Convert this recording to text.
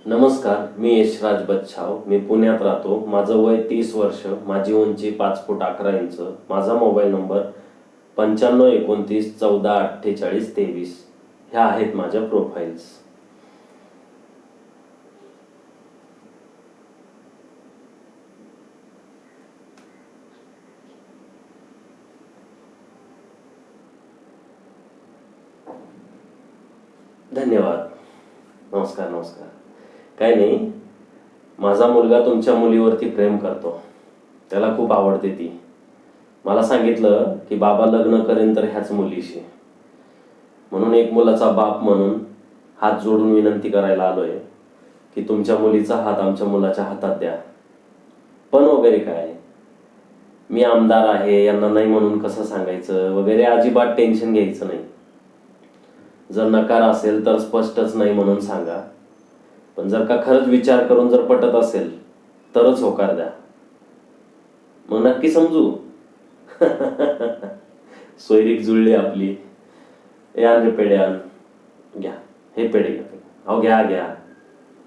नमस्कार, मी यशराज बच्छाव. मी पुण्यात राहतो. माझं वय 30 वर्ष, माझी उंची 5 फूट 11 इंच. माझा मोबाईल नंबर 9529144823. ह्या आहेत माझ्या प्रोफाईल्स. धन्यवाद. नमस्कार नमस्कार. काय नाही, माझा मुलगा तुमच्या मुलीवरती प्रेम करतो. त्याला खूप आवडते ती. मला सांगितलं की बाबा लग्न करेन तर ह्याच मुलीशी. म्हणून एक मुलाचा बाप म्हणून हात जोडून विनंती करायला आलोय की तुमच्या मुलीचा हात आमच्या मुलाच्या हातात द्या. पण वगैरे काय, मी आमदार आहे, यांना नाही म्हणून कसं सांगायचं वगैरे अजिबात टेन्शन घ्यायचं नाही. जर नकार असेल तर स्पष्टच नाही म्हणून सांगा. पण जर का खरंच विचार करून जर पटत असेल तरच होकार द्या. मग नक्की समजू. सोयरीक जुळली आपली. ए आण रे पेढे आण. घ्या, हे पेढे घ्या. अहो घ्या घ्या.